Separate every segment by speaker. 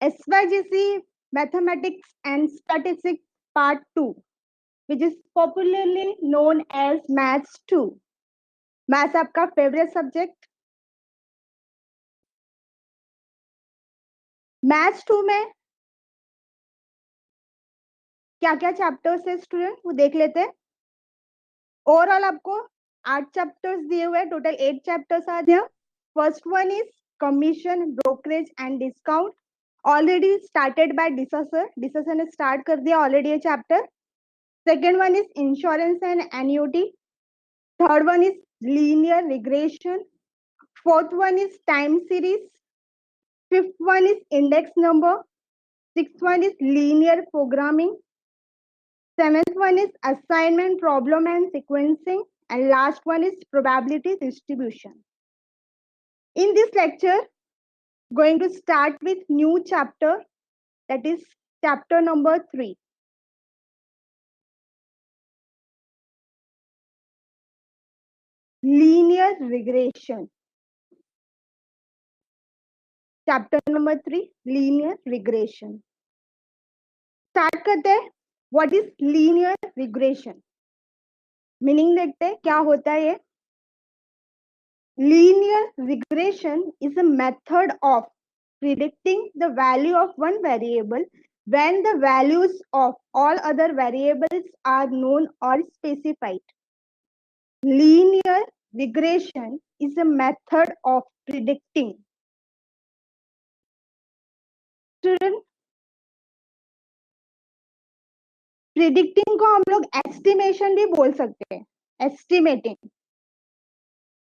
Speaker 1: SYGC Mathematics and Statistics Part 2, which is popularly known as Maths 2. Maths आपका favourite subject. Maths 2 में क्या क्या chapters है student, वो देख लेते हैं। ओवरऑल आपको 8 चैप्टर्स दिए हुए, टोटल 8 चैप्टर्स आ गया। First one is commission, brokerage and discount, already started by D'Sa sir. D'Sa sir ने स्टार्ट कर दिया ऑलरेडी ये chapter. Second one is insurance and annuity. Third one is linear regression. Fourth one is time series. Fifth one is index number. Sixth one is linear programming. Seventh one is assignment problem and sequencing, and last one is probability distribution. In this lecture, going to start with new chapter, that is chapter number 3. Linear regression. Chapter number 3, linear regression. Start करते हैं। What is linear regression? Meaning देखते हैं क्या होता है ये। Linear regression is a method of predicting the value of one variable when the values of all other variables are known or specified. Linear regression is a method of predicting. Student, predicting को हम लोग estimation भी बोल सकते हैं। Estimating,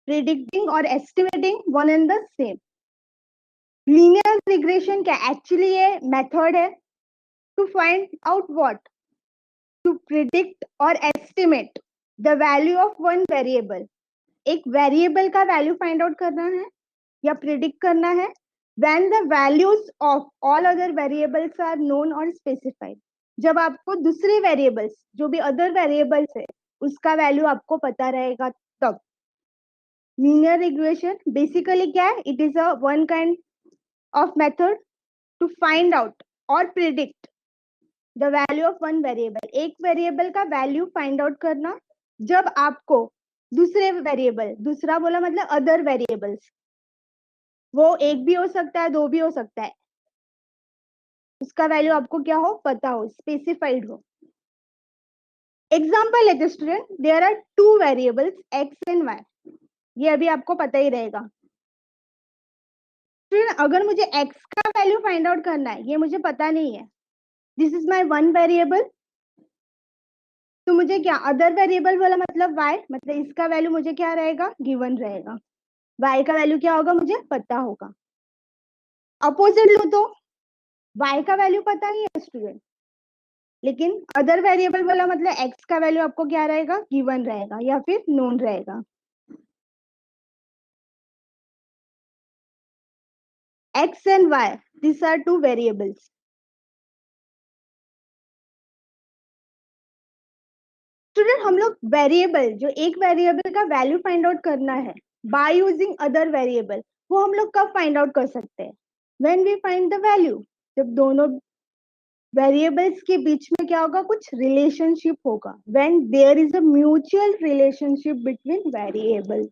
Speaker 1: predicting और estimating one and the same. Linear regression क्या actually ये method है to find out what? To predict or estimate the value of one variable. एक वेरिएबल का वैल्यू फाइंड आउट करना है या प्रिडिक्ट करना है when the values of all other variables are known और स्पेसिफाइड। जब आपको दूसरे वेरिएबल्स, जो भी अदर वेरिएबल्स है, उसका वैल्यू आपको पता रहेगा तब। लीनियर रिग्रेशन बेसिकली क्या है? It is a one kind of method to find out और predict the value of one variable. एक वेरिएबल का वैल्यू फाइंड आउट करना जब आपको दूसरे वेरिएबल, दूसरा बोला मतलब अदर वेरिएबल्स, वो एक भी हो सकता है, दो भी हो सकता है, उसका वैल्यू आपको क्या हो, पता हो, स्पेसिफाइड हो। एग्जाम्पल लेते student, there are two variables x and y. ये अभी आपको पता ही रहेगा। स्टूडेंट, अगर मुझे एक्स का वैल्यू फाइंड आउट करना है, ये मुझे पता नहीं है, this is my one variable, तो मुझे क्या अदर वेरिएबल वाला मतलब y, मतलब इसका वैल्यू मुझे क्या रहेगा, गिवन रहेगा। y का वैल्यू क्या होगा, मुझे पता होगा। अपोजिट लो तो y का वैल्यू पता नहीं है स्टूडेंट, लेकिन अदर वेरिएबल वाला मतलब x का वैल्यू आपको क्या रहेगा, गिवन रहेगा या फिर नोन रहेगा। x and y, this are two variables. Student, हम लोग वेरिएबल, जो एक वेरिएबल का वैल्यू फाइंड आउट करना है बाय यूजिंग अदर वेरिएबल, वो हम लोग कब फाइंड आउट कर सकते हैं? When we find the value, जब दोनों वेरिएबल्स के बीच में क्या होगा, कुछ रिलेशनशिप होगा, when there is a mutual relationship between variables.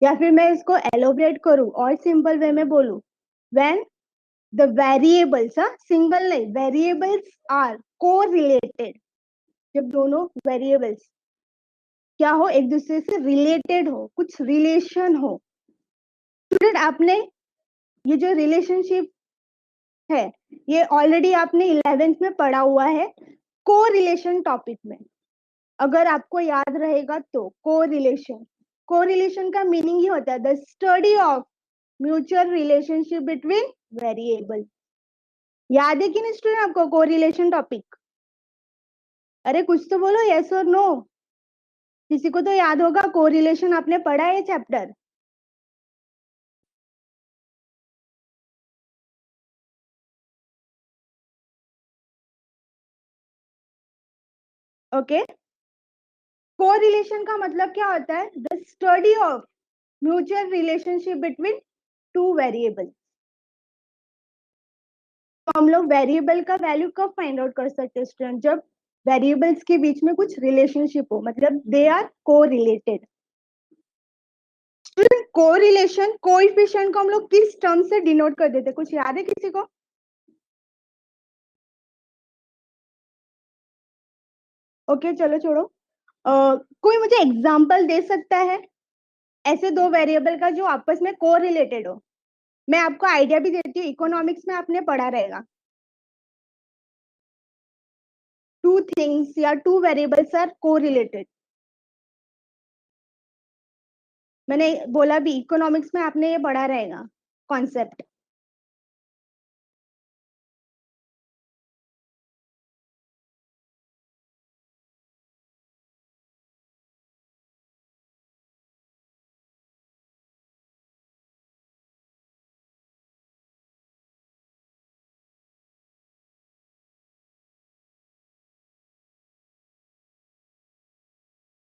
Speaker 1: या फिर मैं इसको एलोबरेट करूं और सिंपल वे में बोलूं, व्हेन द वेरिएबल्स, सिंगल नहीं, वेरिएबल्स आर कोरिलेटेड, जब दोनों वेरिएबल्स क्या हो, एक दूसरे से रिलेटेड हो, कुछ रिलेशन हो। स्टूडेंट, आपने ये जो रिलेशनशिप है, ये ऑलरेडी आपने 11th में पढ़ा हुआ है को रिलेशन टॉपिक में, अगर आपको याद रहेगा तो। को रिलेशन का मीनिंग ही होता है the study of mutual relationship between variable. याद है कि नहीं स्टूडेंट आपको को रिलेशन टॉपिक? अरे कुछ तो बोलो, यस और नो। किसी को तो याद होगा, को रिलेशन आपने पढ़ा है चैप्टर। ओके, कोरिलेशन का मतलब क्या होता है? The study of mutual relationship between two variable. तो हम लोग वेरिएबल का वैल्यू कब फाइंड आउट कर सकते हैं स्टूडेंट? जब वेरिएबल्स के बीच में कुछ रिलेशनशिप हो, मतलब दे आर को रिलेटेड। स्टूडेंट को रिलेशन कोएफिशिएंट को हम लोग किस टर्म से डिनोट कर देते हैं? कुछ याद है किसी को? ओके चलो छोड़ो। कोई मुझे एग्जांपल दे सकता है ऐसे दो वेरिएबल का जो आपस में को रिलेटेड हो? मैं आपको आइडिया भी देती हूँ, इकोनॉमिक्स में आपने पढ़ा रहेगा। टू थिंग्स या टू वेरिएबल्स आर को रिलेटेड। मैंने बोला भी इकोनॉमिक्स में आपने ये पढ़ा रहेगा कॉन्सेप्ट।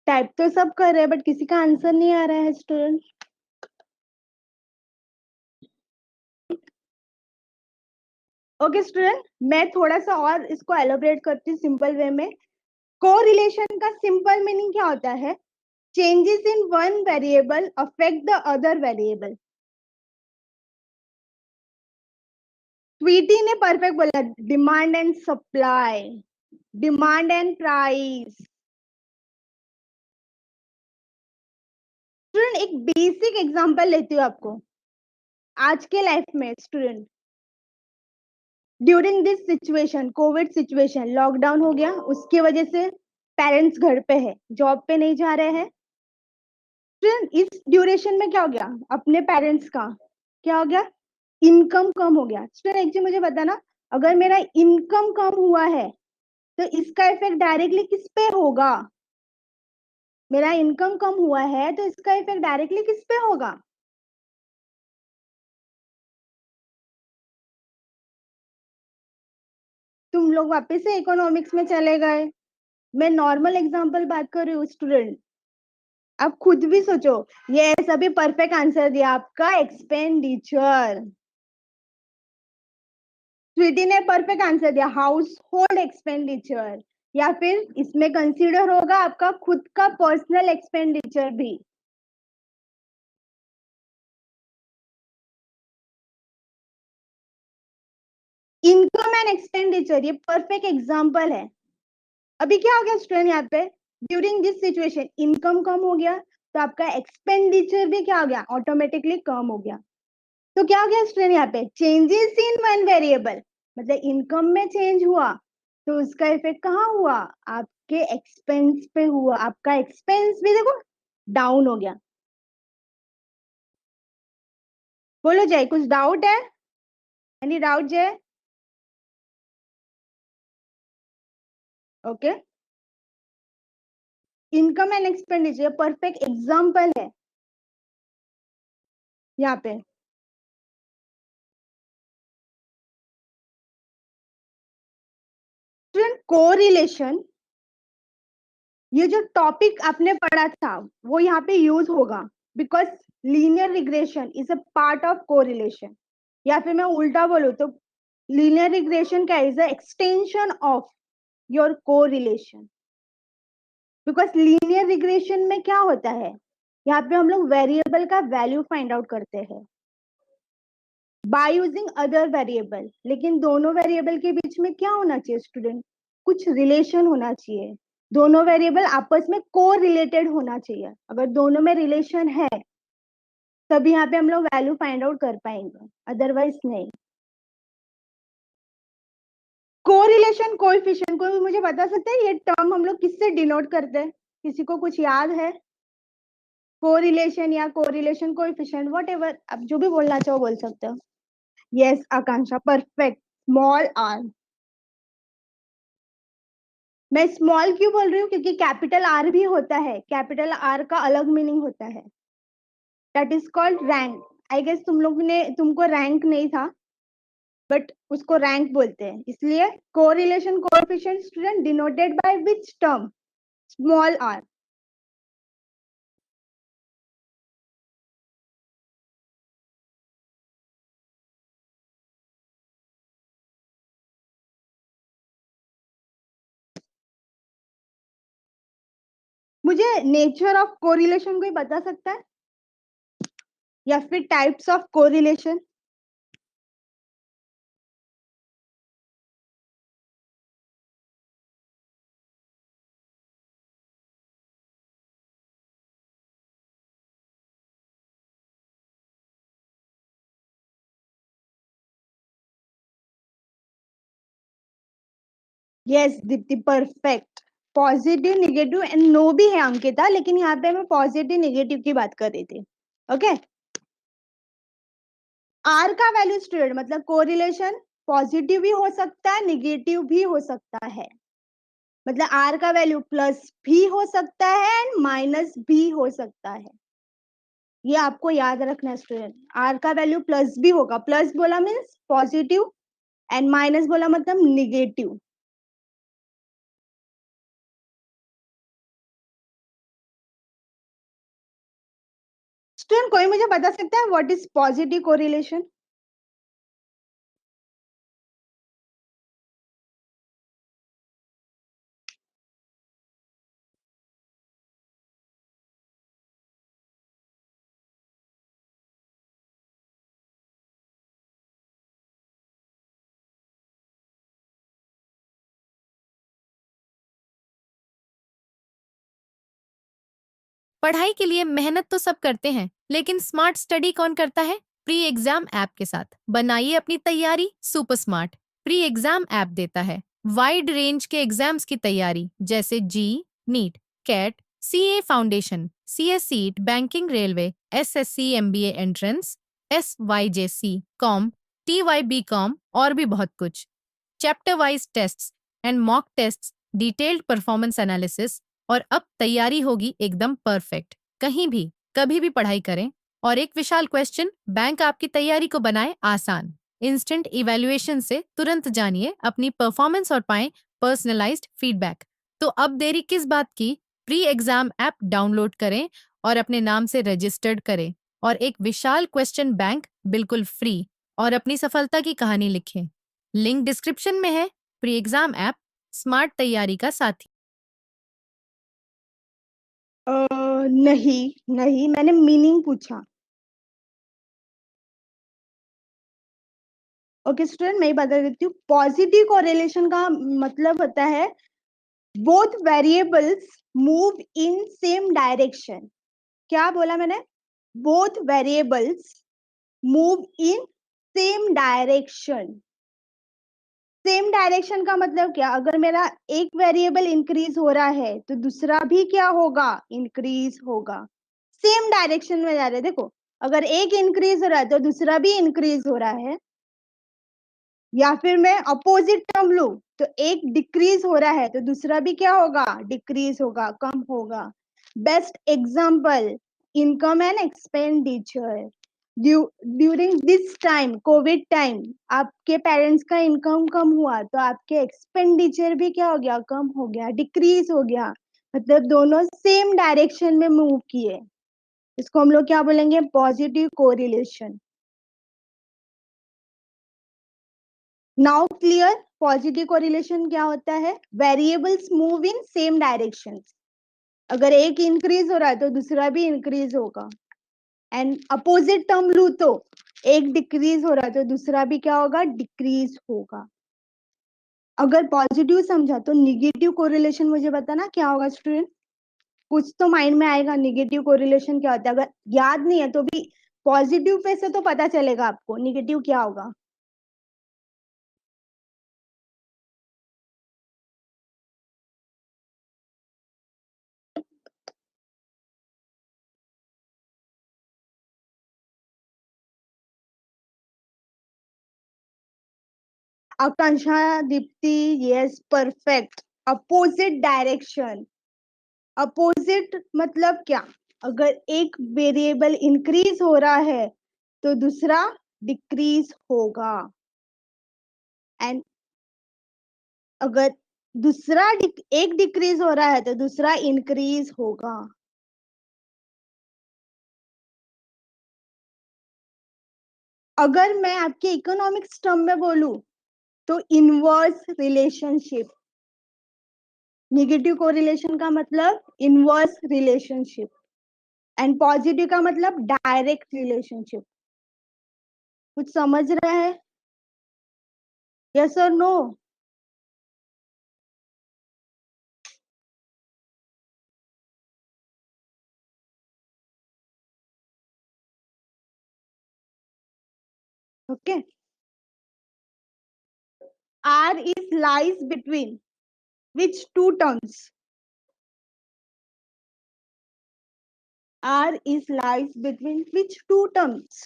Speaker 1: टाइप तो सब कर रहे हैं बट किसी का आंसर नहीं आ रहा है स्टूडेंट। ओके स्टूडेंट, मैं थोड़ा सा और इसको एलोबरेट करती हूँ सिंपल वे में। कोरिलेशन का सिंपल मीनिंग क्या होता है? Changes in one variable affect the other variable. Sweety ने परफेक्ट बोला, demand and supply, demand and price. Student एक बेसिक एग्जांपल लेती हूँ आपको आज के लाइफ में। Student during this situation, COVID situation, lockdown हो गया, उसकी वजह से पेरेंट्स घर पे है, जॉब पे नहीं जा रहे हैं। स्टूडेंट इस ड्यूरेशन में क्या हो गया अपने पेरेंट्स का? क्या हो गया? इनकम कम हो गया। स्टूडेंट एक चीज मुझे बताना, अगर मेरा इनकम कम हुआ है तो इसका इफेक्ट डायरेक्टली किस पे होगा? मेरा इनकम कम हुआ है तो इसका इफेक्ट डायरेक्टली किस पे होगा? तुम लोग वापस से इकोनॉमिक्स में चले गए। मैं नॉर्मल एग्जांपल बात कर रही हूँ स्टूडेंट। आप खुद भी सोचो। ये सभी परफेक्ट आंसर दिया आपका, एक्सपेंडिचर। स्वीटी ने परफेक्ट आंसर दिया, हाउस होल्ड एक्सपेंडिचर। या फिर इसमें कंसीडर होगा आपका खुद का पर्सनल एक्सपेंडिचर भी। इनकम एंड एक्सपेंडिचर ये परफेक्ट एग्जांपल है। अभी क्या हो गया स्टूडेंट यहाँ पे? ड्यूरिंग दिस सिचुएशन इनकम कम हो गया तो आपका एक्सपेंडिचर भी क्या हो गया? ऑटोमेटिकली कम हो गया। तो क्या हो गया स्टूडेंट यहाँ पे? चेंजेस इन वन वेरिएबल, मतलब इनकम में चेंज हुआ तो उसका इफेक्ट कहाँ हुआ? आपके एक्सपेंस पे हुआ। आपका एक्सपेंस भी देखो डाउन हो गया। बोलो जय, कुछ डाउट है? एनी डाउट जय? Okay, income and expenditure perfect example है यहाँ पे। स्टूडेंट कोरिलेशन, ये जो टॉपिक आपने पढ़ा था वो यहाँ पे यूज होगा, because linear regression is a part of correlation. या फिर मैं उल्टा बोलूँ तो लीनियर रिग्रेशन क्या is a extension of your correlation. Because linear regression में क्या होता है, यहाँ पे हम लोग वेरिएबल का वैल्यू फाइंड आउट करते हैं बाय यूजिंग अदर वेरिएबल। लेकिन दोनों वेरिएबल के बीच में क्या होना चाहिए स्टूडेंट? कुछ रिलेशन होना चाहिए। दोनों वेरिएबल आपस में को रिलेटेड होना चाहिए। अगर दोनों में रिलेशन है तभी यहाँ पे हम लोग वैल्यू फाइंड आउट कर पाएंगे, अदरवाइज नहीं। कोरिलेशन कोएफिशिएंट को मुझे बता सकते हैं ये टर्म हम लोग किससे डिनोट करते हैं? किसी को कुछ याद है? कोरिलेशन या कोरिलेशन कोएफिशिएंट, व्हाटएवर आप जो भी बोलना चाहो बोल सकते हो। Yes Akanksha, perfect, small r. मैं स्मॉल क्यों बोल रही हूँ? क्योंकि कैपिटल आर भी होता है, कैपिटल आर का अलग मीनिंग होता है, that is called rank. I guess तुम लोग ने, तुमको रैंक नहीं था बट उसको रैंक बोलते हैं। इसलिए correlation coefficient student denoted by which term? Small r. मुझे नेचर ऑफ कोरिलेशन कोई बता सकता है, या फिर types of correlation? Yes Deepti, perfect. Positive, negative and no भी है अंकिता, लेकिन यहाँ पे मैं पॉजिटिव नेगेटिव की बात कर रही थी। ओके, आर का वैल्यू स्टूडेंट मतलब कोरिलेशन पॉजिटिव भी हो सकता है, नेगेटिव भी हो सकता है। मतलब आर का वैल्यू प्लस भी हो सकता है एंड माइनस भी हो सकता है। ये आपको याद रखना है स्टूडेंट। आर का वैल्यू प्लस भी होगा, प्लस बोला मीन्स पॉजिटिव एंड माइनस बोला मतलब निगेटिव। स्टूडेंट कोई मुझे बता सकता है व्हाट इज पॉजिटिव कोरिलेशन?
Speaker 2: पढ़ाई के लिए मेहनत तो सब करते हैं, लेकिन स्मार्ट स्टडी कौन करता है? प्री एग्जाम ऐप के साथ बनाइए अपनी तैयारी super smart. Pre exam app देता है वाइड रेंज के एग्जाम्स की तैयारी, जैसे JEE, NEET, CAT, CA foundation, CSEET, banking, railway, SSC, MBA entrance, SYJC, com, TYB com और भी बहुत कुछ। Chapter wise tests and mock tests, detailed performance analysis, और अब तैयारी होगी एकदम परफेक्ट। कहीं भी कभी भी पढ़ाई करें। और एक विशाल क्वेश्चन बैंक आपकी तैयारी को बनाए आसान। इंस्टेंट इवैल्यूएशन से तुरंत जानिए अपनी परफॉर्मेंस और पाएं पर्सनलाइज्ड फीडबैक। तो अब देरी किस बात की? प्री एग्जाम ऐप डाउनलोड करें और अपने नाम से रजिस्टर्ड करें और एक विशाल क्वेश्चन बैंक बिल्कुल फ्री और अपनी सफलता की कहानी लिखें। लिंक डिस्क्रिप्शन में है। प्री एग्जाम ऐप स्मार्ट तैयारी का साथी।
Speaker 1: नहीं नहीं, मैंने मीनिंग पूछा। ओके स्टूडेंट, मैं ही बता देती हूँ। पॉजिटिव कोरिलेशन का मतलब होता है both variables move in same direction. क्या बोला मैंने? Both variables move in same direction. Same direction का मतलब क्या? अगर मेरा एक वेरिएबल इंक्रीज हो रहा है तो दूसरा भी क्या होगा? इंक्रीज होगा। सेम डायरेक्शन में जा रहे हैं। देखो, अगर एक इंक्रीज हो रहा है तो दूसरा भी इंक्रीज हो रहा है। या फिर मैं अपोजिट टर्म लू तो एक डिक्रीज हो रहा है तो दूसरा भी क्या होगा? डिक्रीज होगा, कम होगा। Best example, income and expenditure. During this time, Covid time, आपके पेरेंट्स का इनकम कम हुआ तो आपके एक्सपेंडिचर भी क्या हो गया? कम हो गया, डिक्रीज हो गया। मतलब दोनों सेम डायरेक्शन में मूव किए। इसको हम लोग क्या बोलेंगे? Positive correlation. Now clear? Positive correlation क्या होता है? Variables move in same direction. अगर एक इंक्रीज हो रहा है तो दूसरा भी इंक्रीज होगा। एंड अपोजिट टर्म लू तो एक डिक्रीज हो रहा है तो दूसरा भी क्या होगा? डिक्रीज होगा। अगर पॉजिटिव समझा तो निगेटिव कोरिलेशन मुझे बताना क्या होगा स्टूडेंट? कुछ तो माइंड में आएगा। निगेटिव कोरिलेशन क्या होता है? अगर याद नहीं है तो भी पॉजिटिव पे से तो पता चलेगा आपको निगेटिव क्या होगा। Akanksha, Deepti, yes perfect. Opposite direction. Opposite मतलब क्या? अगर एक वेरिएबल इंक्रीज हो रहा है तो दूसरा डिक्रीज होगा। एंड अगर एक डिक्रीज हो रहा है तो दूसरा इंक्रीज होगा। अगर मैं आपके इकोनॉमिक्स टर्म में बोलूं तो इनवर्स रिलेशनशिप। नेगेटिव कोरिलेशन का मतलब इनवर्स रिलेशनशिप एंड पॉजिटिव का मतलब डायरेक्ट रिलेशनशिप. कुछ समझ रहे हैं? यस और no? Okay. R is lies between which two terms? R is lies between which two terms?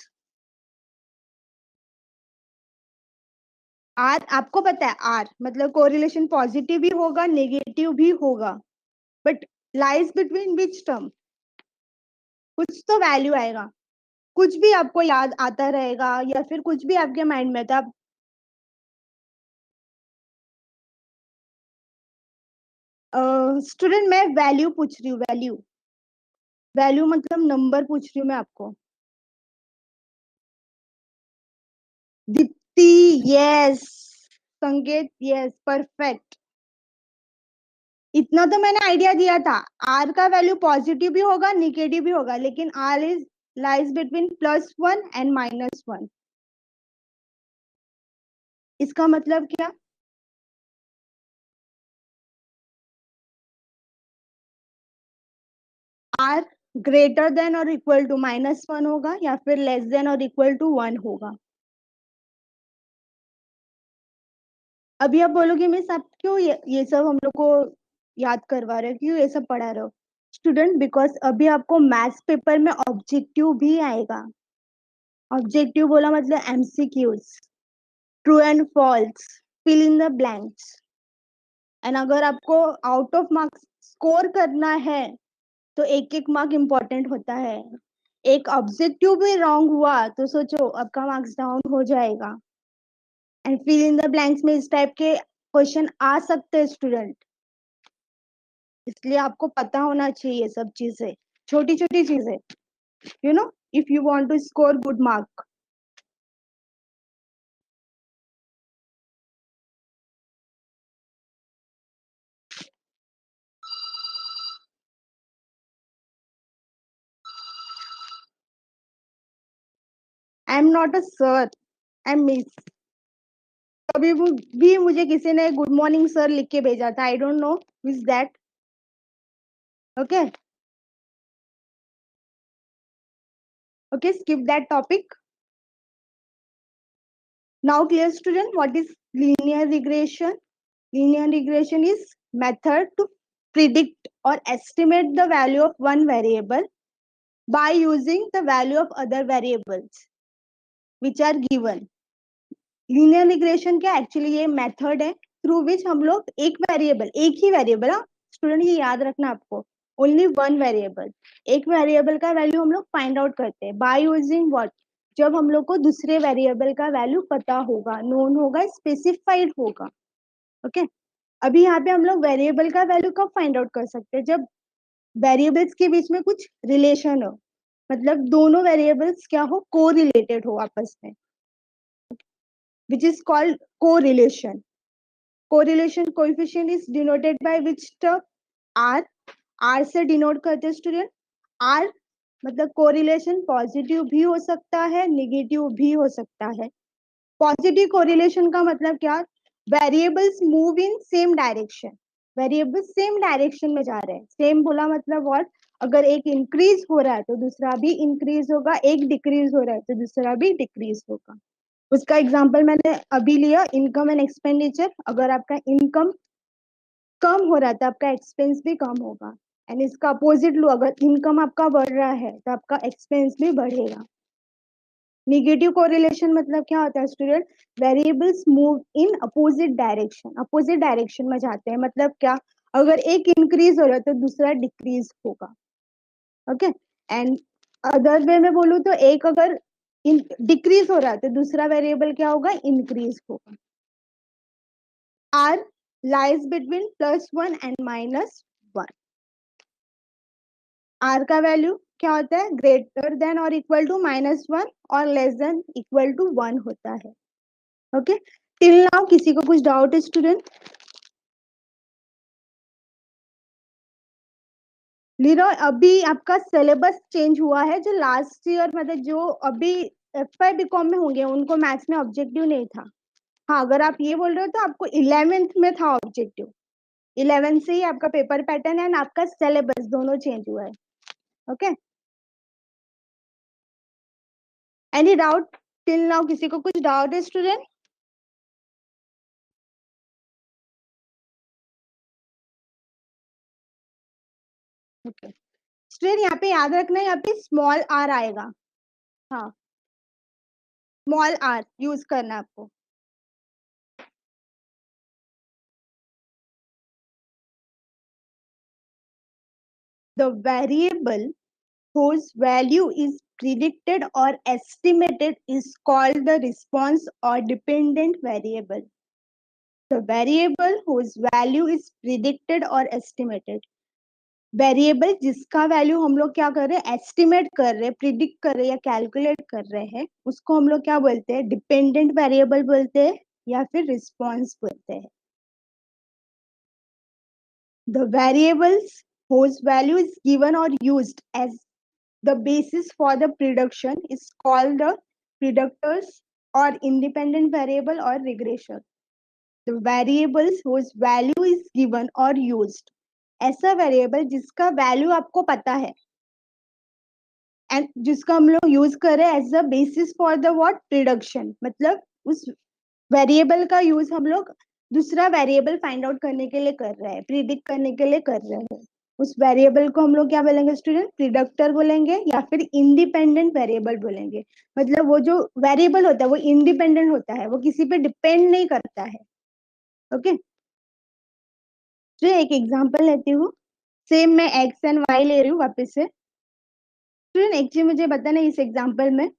Speaker 1: R आपको पता है R मतलब कोरिलेशन पॉजिटिव भी होगा नेगेटिव भी होगा but lies between which term? कुछ तो वैल्यू आएगा. कुछ भी आपको याद आता रहेगा या फिर कुछ भी आपके माइंड में था. स्टूडेंट मैं वैल्यू पूछ रही हूँ. वैल्यू वैल्यू मतलब नंबर पूछ रही हूँ मैं आपको. दीप्ति. यस. संकेत. यस. परफेक्ट. इतना तो मैंने आइडिया दिया था. आर का वैल्यू पॉजिटिव भी होगा निगेटिव भी होगा लेकिन r is lies between +1 and -1. इसका मतलब क्या? आर ग्रेटर देन और इक्वल टू -1 होगा या फिर लेस देन और इक्वल टू 1 होगा. अभी आप बोलोगे मिस आप क्यों ये सब हम लोग को याद करवा रहे हो क्यों ये सब पढ़ा रहे हो? स्टूडेंट बिकॉज अभी आपको मैथ्स पेपर में ऑब्जेक्टिव भी आएगा. ऑब्जेक्टिव बोला मतलब MCQs, true and false, fill in the blanks. And अगर आपको आउट ऑफ मार्क्स स्कोर करना है तो एक एक मार्क इम्पोर्टेंट होता है. एक ऑब्जेक्टिव भी रॉन्ग हुआ तो सोचो आपका मार्क्स डाउन हो जाएगा. And fill in the blanks में इस टाइप के क्वेश्चन आ सकते हैं स्टूडेंट. इसलिए आपको पता होना चाहिए सब चीजें. छोटी छोटी चीजें. You know if you want to score good mark. I am not a sir. I am miss. कभी भी मुझे किसी ने गुड मॉर्निंग सर लिख के भेजा था. I don't know is that. Okay. Okay skip that topic. Now clear student what is linear regression? Linear regression is method to predict or estimate the value of one variable by using the value of other variables which are given. Linear regression क्या actually ये method है through which हम लोग एक ही variable. हाँ student ये याद रखना आपको. Only one variable. एक वेरिएबल का वैल्यू हम लोग फाइंड आउट करते हैं बाय यूजिंग व्हाट? जब हम लोग को दूसरे वेरिएबल का वैल्यू पता होगा नोन होगा स्पेसिफाइड होगा. ओके. अभी यहाँ पे हम लोग वेरिएबल का वैल्यू कब फाइंड आउट कर सकते हैं? जब वेरिएबल्स के बीच में कुछ रिलेशन हो मतलब दोनों वेरिएबल्स क्या हो को रिलेटेड हो आपस में which is called correlation. Correlation coefficient is denoted by which term? R. R से डिनोट करते हैं स्टूडेंट. R मतलब कोरिलेशन पॉजिटिव भी हो सकता है निगेटिव भी हो सकता है. पॉजिटिव कोरिलेशन का मतलब क्या? Variables move in same direction. Variables same direction में जा रहे हैं. सेम बोला मतलब व्हाट? अगर एक इंक्रीज हो रहा है तो दूसरा भी इंक्रीज होगा. एक डिक्रीज हो रहा है तो दूसरा भी डिक्रीज होगा. उसका एग्जांपल मैंने अभी लिया इनकम एंड एक्सपेंडिचर. अगर आपका इनकम कम हो रहा है तो आपका एक्सपेंस भी कम होगा. एंड इसका अपोजिट लो अगर इनकम आपका बढ़ रहा है तो आपका एक्सपेंस भी बढ़ेगा. निगेटिव कोरिलेशन मतलब क्या होता है student? Variables move in opposite direction. Opposite direction में जाते हैं मतलब क्या? अगर एक इंक्रीज हो रहा है तो दूसरा डिक्रीज होगा. ओके. एंड अदर वे में बोलूं तो एक अगर डिक्रीज हो रहा है तो दूसरा वेरिएबल क्या होगा? इंक्रीज होगा. R lies between +1 and -1. R का वैल्यू क्या होता है? ग्रेटर देन और इक्वल टू -1 और लेस देन इक्वल टू 1 होता है. ओके. टिल नाउ किसी को कुछ डाउट है स्टूडेंट? लीरो, अभी आपका सिलेबस चेंज हुआ है। जो लास्ट ईयर मतलब जो अभी एफ.वाई बीकॉम में होंगे उनको मैथ्स में ऑब्जेक्टिव नहीं था। हाँ, अगर आप ये बोल रहे हो तो आपको 11th में था ऑब्जेक्टिव। 11 से ही आपका पेपर पैटर्न एंड आपका सिलेबस दोनों चेंज हुआ है। Okay, any doubt till now? किसी को कुछ डाउट है स्टूडेंट? ओके स्टूडेंट, यहाँ पे याद रखना, यहाँ पे स्मॉल आर आएगा। हाँ, स्मॉल आर यूज करना आपको। The variable whose value is predicted or estimated is called the response or dependent variable. The variable whose value is predicted or estimated, variable जिसका वैल्यू हम लोग क्या कर रहे हैं, एस्टिमेट कर रहे हैं, प्रिडिक्ट कर रहे हैं या कैलकुलेट कर रहे हैं, उसको हम लोग क्या बोलते हैं, डिपेंडेंट वेरिएबल बोलते हैं या फिर रिस्पॉन्स बोलते हैं। The variables whose value is given or used as the basis for the prediction is called the predictors or independent variable or regression. The variables whose value is given or used, ऐसा variable जिसका value आपको पता है and जिसका हम लोग use कर रहे हैं as a basis for the what, prediction. मतलब उस वेरिएबल का यूज हम लोग दूसरा वेरिएबल फाइंड आउट करने के लिए कर रहे हैं, प्रिडिक्ट करने के लिए कर रहे हैं। उस वेरिएबल को हम लोग क्या बोलेंगे स्टूडेंट, प्रिडिक्टर बोलेंगे या फिर इंडिपेंडेंट वेरिएबल बोलेंगे। मतलब वो जो वेरिएबल होता है वो इंडिपेंडेंट होता है, वो किसी पे डिपेंड नहीं करता है। ओके, तो एक एग्जांपल लेती हूँ। सेम मैं एक्स एंड वाई ले रही हूँ वापस से। स्टूडेंट एक चीज मुझे बताना, इस एग्जांपल में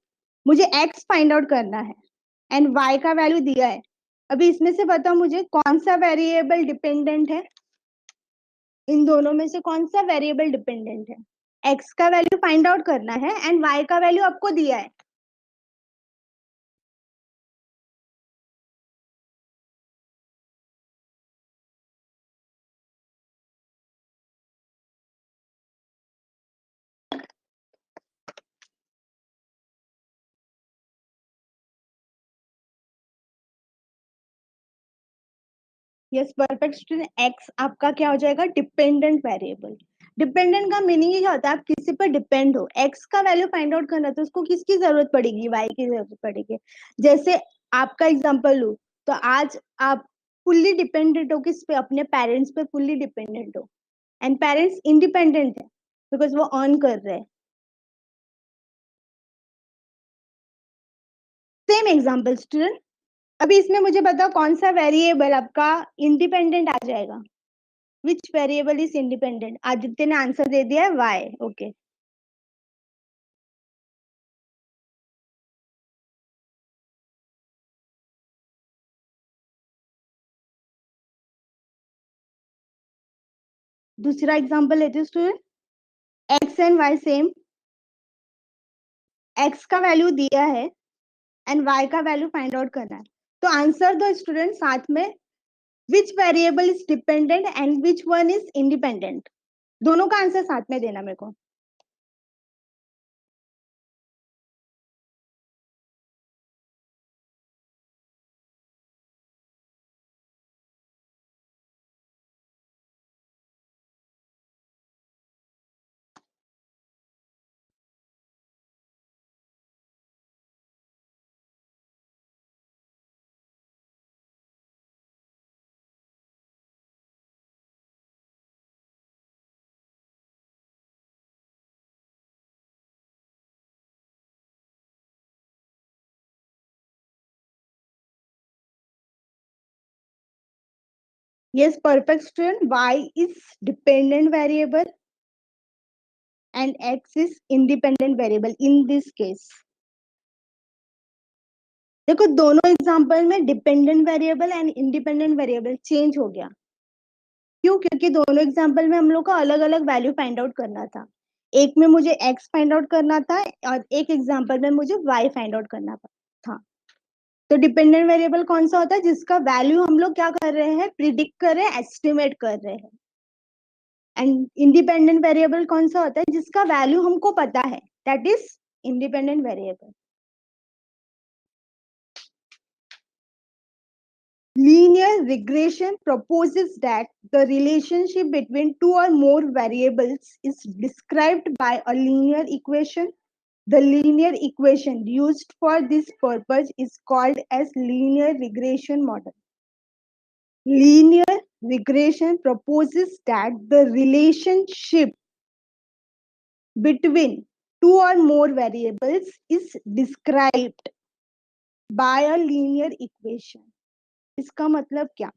Speaker 1: मुझे एक्स फाइंड आउट करना है एंड वाई का वैल्यू दिया है। अभी इसमें से बताओ मुझे कौन सा वेरिएबल डिपेंडेंट है, इन दोनों में से कौन सा वेरिएबल डिपेंडेंट है? एक्स का वैल्यू फाइंड आउट करना है एंड वाई का वैल्यू आपको दिया है। यस परफेक्ट स्टूडेंट, एक्स आपका क्या हो जाएगा, डिपेंडेंट वेरिएबल। डिपेंडेंट का मीनिंग क्या होता है, आप किसी पर डिपेंड हो। एक्स का वैल्यू फाइंड आउट करना तो उसको किसकी जरूरत पड़ेगी, वाई की जरूरत पड़ेगी। जैसे आपका एग्जांपल लू तो आज आप फुल्ली डिपेंडेंट हो किस पे, अपने पेरेंट्स पे फुल्ली डिपेंडेंट हो एंड पेरेंट्स इंडिपेंडेंट है बिकॉज वो अर्न कर रहे हैं। सेम एग्जांपल स्टूडेंट, अभी इसमें मुझे बताओ कौन सा वेरिएबल आपका इंडिपेंडेंट आ जाएगा। विच वेरिएबल इज इंडिपेंडेंट? आदित्य ने आंसर दे दिया है वाई। ओके, दूसरा एग्जांपल लेते हैं student. X and Y same, X का वैल्यू दिया है एंड वाई का वैल्यू फाइंड आउट करना है। तो आंसर दो स्टूडेंट साथ में, which variable is dependent and which one is independent. दोनों का आंसर साथ में देना मेरे को। Yes, perfect student. Y is dependent variable and X is independent variable in this case. देखो दोनों एग्जांपल में dependent variable and independent variable change हो गया। क्यों? क्योंकि दोनों एग्जांपल में हम लोग को अलग अलग वैल्यू फाइंड आउट करना था। एक में मुझे एक्स फाइंड आउट करना था और एक एग्जांपल में मुझे वाई फाइंड आउट करना था। तो डिपेंडेंट वेरिएबल कौन सा होता है, जिसका वैल्यू हम लोग क्या कर रहे हैं, प्रिडिक्ट कर रहे हैं, एस्टिमेट कर रहे हैं। एंड इंडिपेंडेंट वेरिएबल कौन सा होता है? जिसका वैल्यू हमको पता है, that is independent variable. Linear regression proposes that the relationship between two or more variables is described by a linear equation. The linear equation used for this purpose is called as linear regression model. Linear regression proposes that the relationship between two or more variables is described by a linear equation. इसका मतलब क्या?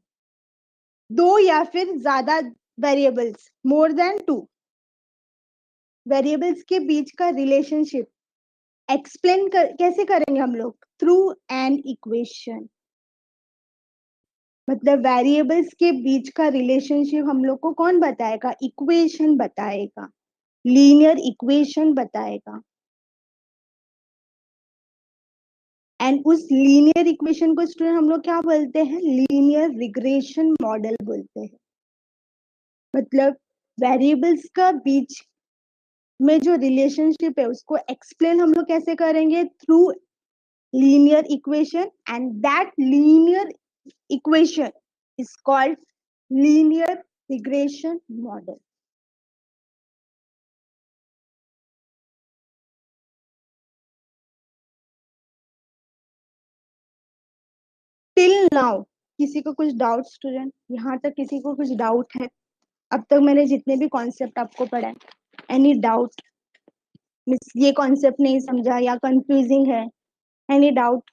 Speaker 1: दो या फिर ज्यादा variables, more than two variables के बीच का relationship explain कैसे करेंगे हम लोग? Through an equation. मतलब वेरिएबल्स के बीच का रिलेशनशिप हम लोग को कौन बताएगा? इक्वेशन बताएगा, लीनियर इक्वेशन बताएगा. एंड उस लीनियर इक्वेशन को स्टूडेंट हम लोग क्या बोलते हैं? लीनियर रिग्रेशन मॉडल बोलते हैं. मतलब वेरिएबल्स का बीच में जो रिलेशनशिप है उसको एक्सप्लेन हम लोग कैसे करेंगे? Through linear equation, and that linear equation is called linear regression model. Till now किसी को कुछ डाउट? स्टूडेंट यहाँ तक किसी को कुछ डाउट है? अब तक मैंने जितने भी कॉन्सेप्ट आपको पढ़ाए, एनी डाउट? ये कॉन्सेप्ट नहीं समझा या कंफ्यूजिंग है? Any doubt?